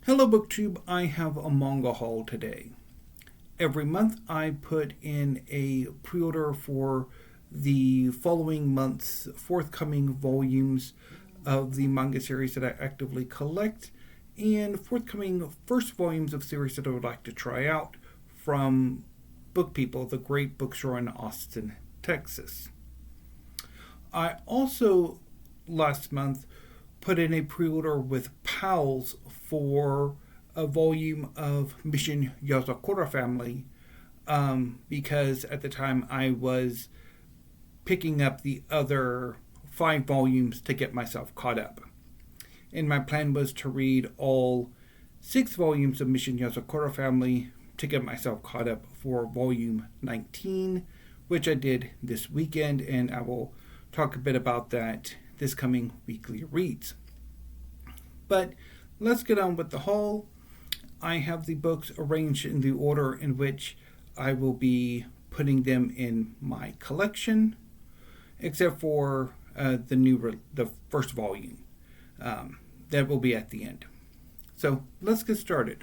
Hello BookTube, I have a manga haul today. Every month I put in a pre-order for the following month's forthcoming volumes of the manga series that I actively collect and forthcoming first volumes of series that I would like to try out from Book People, the great bookstore in Austin, Texas. I also last month put in a pre-order with PALS for a volume of Mission Yozakura family because at the time I was picking up the other 5 volumes to get myself caught up. And my plan was to read all 6 volumes of Mission Yozakura family to get myself caught up for volume 19, which I did this weekend, and I will talk a bit about that this coming weekly reads. But let's get on with the haul. I have the books arranged in the order in which I will be putting them in my collection, except for the first volume. That will be at the end. So let's get started.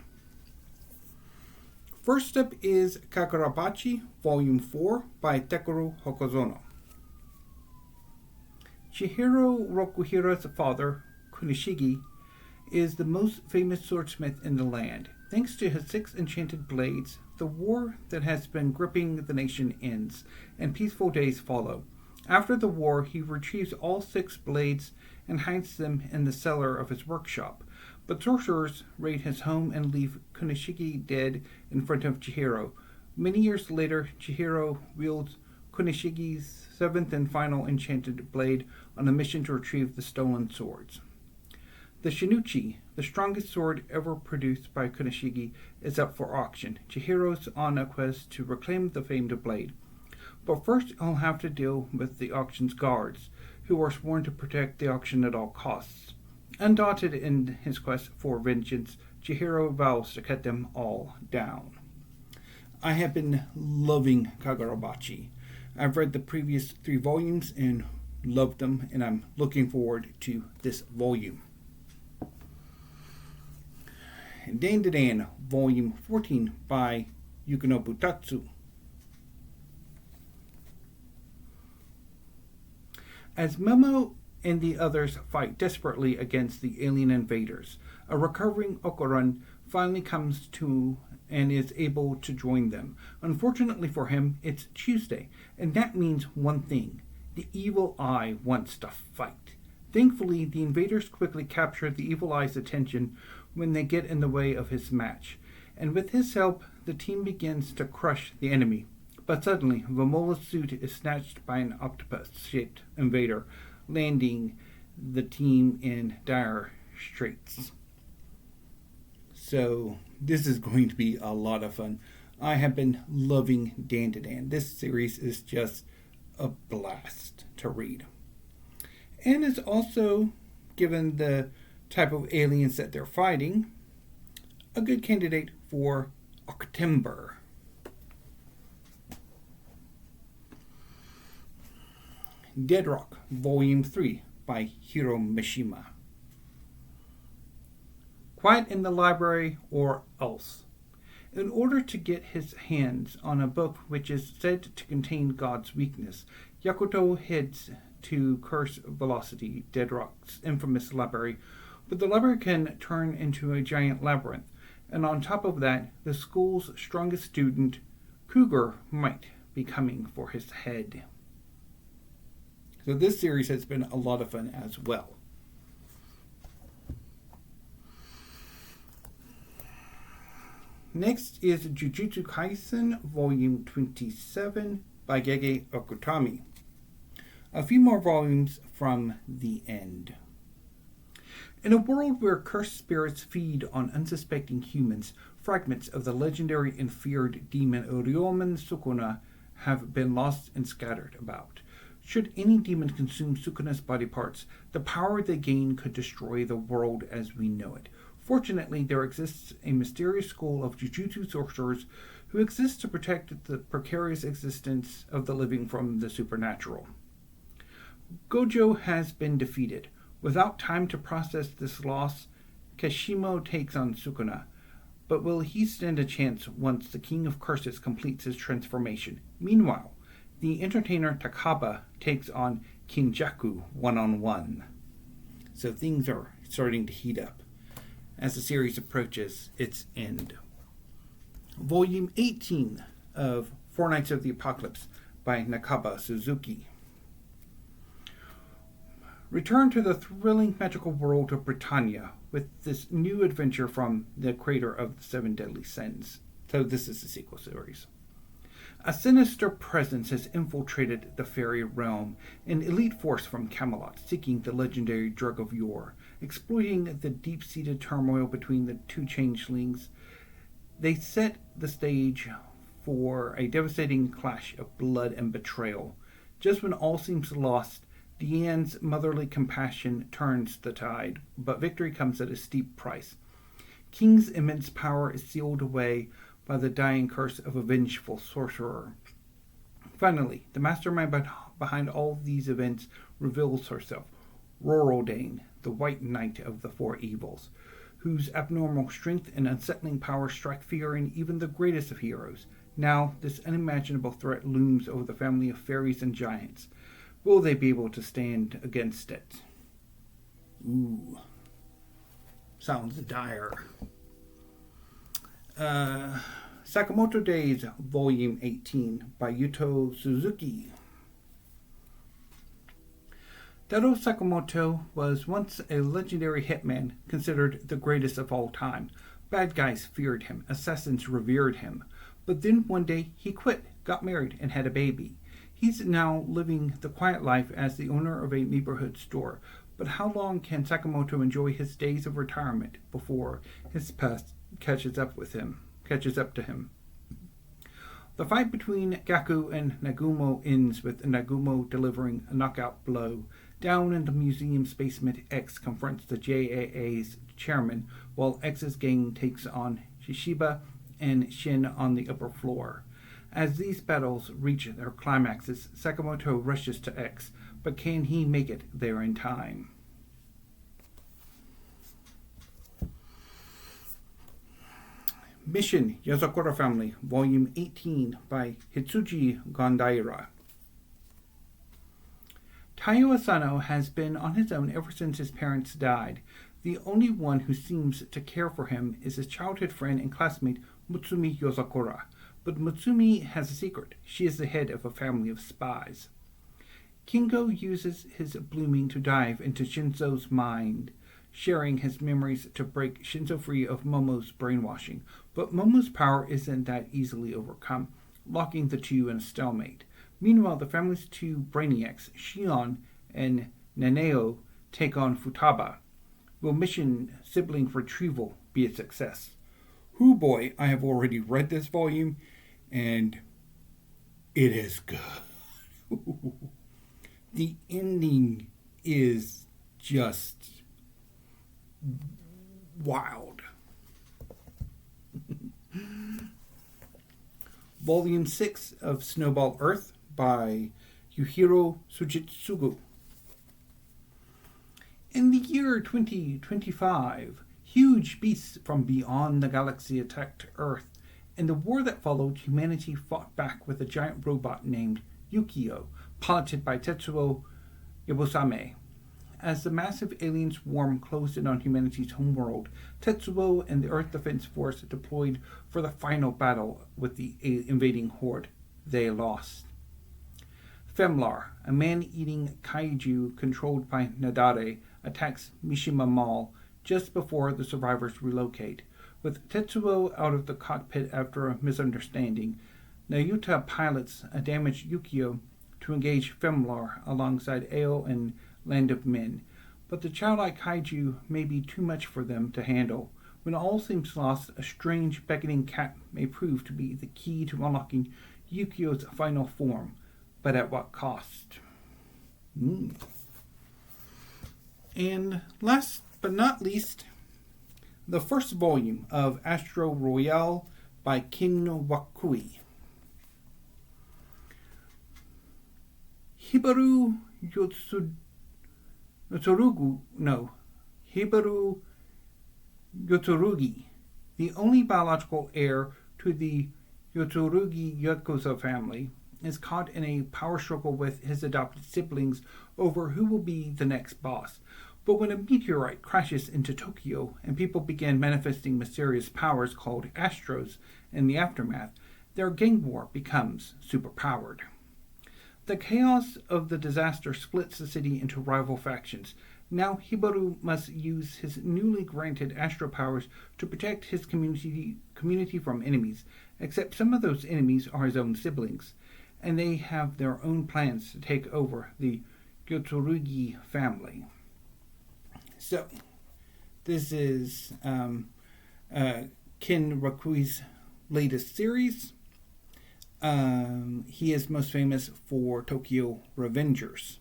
First up is Kagurabachi, Volume 4 by Takeru Hokazono. Chihiro Rokuhira's father, Kunishigi, is the most famous swordsmith in the land. Thanks to his 6 enchanted blades, the war that has been gripping the nation ends, and peaceful days follow. After the war, he retrieves all 6 blades and hides them in the cellar of his workshop. But sorcerers raid his home and leave Kunishigi dead in front of Chihiro. Many years later, Chihiro wields Kunishigi's 7th and final enchanted blade on a mission to retrieve the stolen swords. The Shinuchi, the strongest sword ever produced by Kunishigi, is up for auction. Chihiro's on a quest to reclaim the famed blade. But first he'll have to deal with the auction's guards, who are sworn to protect the auction at all costs. Undaunted in his quest for vengeance, Chihiro vows to cut them all down. I have been loving Kagurabachi. I've read the previous 3 volumes and loved them, and I'm looking forward to this volume. DanDaDan, Volume 14 by Yukinobu Tatsu. As Momo and the others fight desperately against the alien invaders, a recovering Okurun finally comes to and is able to join them. Unfortunately for him, it's Tuesday, and that means one thing: the Evil Eye wants to fight. Thankfully, the invaders quickly capture the Evil Eye's attention when they get in the way of his match, and with his help, the team begins to crush the enemy. But suddenly, Vomola's suit is snatched by an octopus-shaped invader, landing the team in dire straits. So, this is going to be a lot of fun. I have been loving DanDaDan. This series is just a blast to read. And it's also, given the type of aliens that they're fighting, a good candidate for October. Dead Rock, Volume 3 by Hiro Mashima. Quiet in the library or else. In order to get his hands on a book which is said to contain God's weakness, Yakuto heads to Curse Velocity, Dead Rock's infamous library, but the library can turn into a giant labyrinth, and on top of that, the school's strongest student, Cougar, might be coming for his head. So this series has been a lot of fun as well. Next is Jujutsu Kaisen, Volume 27 by Gege Akutami. A few more volumes from the end. In a world where cursed spirits feed on unsuspecting humans, fragments of the legendary and feared demon Ryomen Sukuna have been lost and scattered about. Should any demon consume Sukuna's body parts, the power they gain could destroy the world as we know it. Fortunately, there exists a mysterious school of Jujutsu sorcerers who exist to protect the precarious existence of the living from the supernatural. Gojo has been defeated. Without time to process this loss, Kashimo takes on Sukuna, but will he stand a chance once the King of Curses completes his transformation? Meanwhile, the entertainer Nakaba takes on Kinjaku one-on-one. So things are starting to heat up as the series approaches its end. Volume 18 of Four Nights of the Apocalypse by Nakaba Suzuki. Return to the thrilling magical world of Britannia with this new adventure from the creator of the Seven Deadly Sins. So this is the sequel series. A sinister presence has infiltrated the fairy realm, an elite force from Camelot seeking the legendary drug of yore. Exploiting the deep-seated turmoil between the two changelings, they set the stage for a devastating clash of blood and betrayal. Just when all seems lost, Deanne's motherly compassion turns the tide, but victory comes at a steep price. King's immense power is sealed away by the dying curse of a vengeful sorcerer. Finally, the mastermind behind all these events reveals herself, Roraldane, the White Knight of the Four Evils, whose abnormal strength and unsettling power strike fear in even the greatest of heroes. Now, this unimaginable threat looms over the family of fairies and giants. Will they be able to stand against it? Ooh. Sounds dire. Sakamoto Days, Volume 18, by Yuto Suzuki. Taro Sakamoto was once a legendary hitman, considered the greatest of all time. Bad guys feared him, assassins revered him. But then one day he quit, got married, and had a baby. He's now living the quiet life as the owner of a neighborhood store. But how long can Sakamoto enjoy his days of retirement before his past catches up to him? The fight between Gaku and Nagumo ends with Nagumo delivering a knockout blow. Down in the museum's basement, X confronts the JAA's chairman, while X's gang takes on Shishiba and Shin on the upper floor. As these battles reach their climaxes, Sakamoto rushes to X, but can he make it there in time? Mission Yozakura Family, Volume 18 by Hitsuji Gondaira. Taiyo Asano has been on his own ever since his parents died. The only one who seems to care for him is his childhood friend and classmate Mutsumi Yozakura. But Mutsumi has a secret. She is the head of a family of spies. Kingo uses his blooming to dive into Shinzo's mind, sharing his memories to break Shinzo free of Momo's brainwashing. But Momo's power isn't that easily overcome, locking the two in a stalemate. Meanwhile, the family's two brainiacs, Shion and Naneo, take on Futaba. Will Mission Sibling Retrieval be a success? Hoo boy, I have already read this volume, and it is good. The ending is just wild. Volume 6 of Snowball Earth by Yuhiro Tsujitsugu. In the year 2025, huge beasts from beyond the galaxy attacked Earth. In the war that followed, humanity fought back with a giant robot named Yukio, piloted by Tetsuo Yabusame. As the massive alien swarm closed in on humanity's homeworld, Tetsuo and the Earth Defense Force deployed for the final battle with the invading horde. They lost. Femlar, a man-eating kaiju controlled by Nadare, attacks Mashima Mall just before the survivors relocate. With Tetsuo out of the cockpit after a misunderstanding, Nayuta pilots a damaged Yukio to engage Femlar alongside Ao and Land of Men. But the childlike kaiju may be too much for them to handle. When all seems lost, a strange beckoning cat may prove to be the key to unlocking Yukio's final form. But at what cost? And last but not least, the first volume of Astro Royale by Kin Wakui. Hibaru Hibaru Yotsurugi, the only biological heir to the Yotsurugi Yakuza family, is caught in a power struggle with his adopted siblings over who will be the next boss. But when a meteorite crashes into Tokyo and people begin manifesting mysterious powers called Astros in the aftermath, their gang war becomes superpowered. The chaos of the disaster splits the city into rival factions. Now Hiro must use his newly granted Astro powers to protect his community from enemies, except some of those enemies are his own siblings, and they have their own plans to take over the Yotsurugi family. So, this is Ken Wakui's latest series. He is most famous for Tokyo Revengers,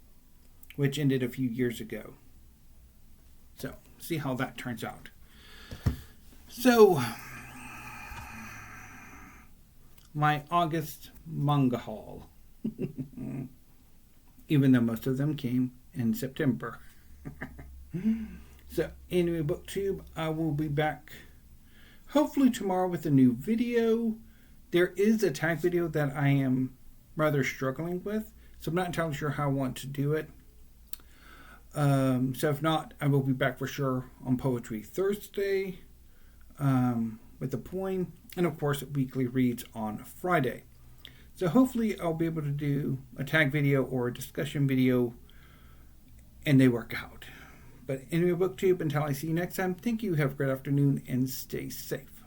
which ended a few years ago. So, see how that turns out. So, my August manga haul. Even though most of them came in September. So, anyway, BookTube, I will be back hopefully tomorrow with a new video. There is a tag video that I am rather struggling with, so I'm not entirely sure how I want to do it. So if not, I will be back for sure on Poetry Thursday with the poem, and of course weekly reads on Friday. So hopefully I'll be able to do a tag video or a discussion video and they work out. But anyway, BookTube, until I see you next time, thank you, have a great afternoon, and stay safe.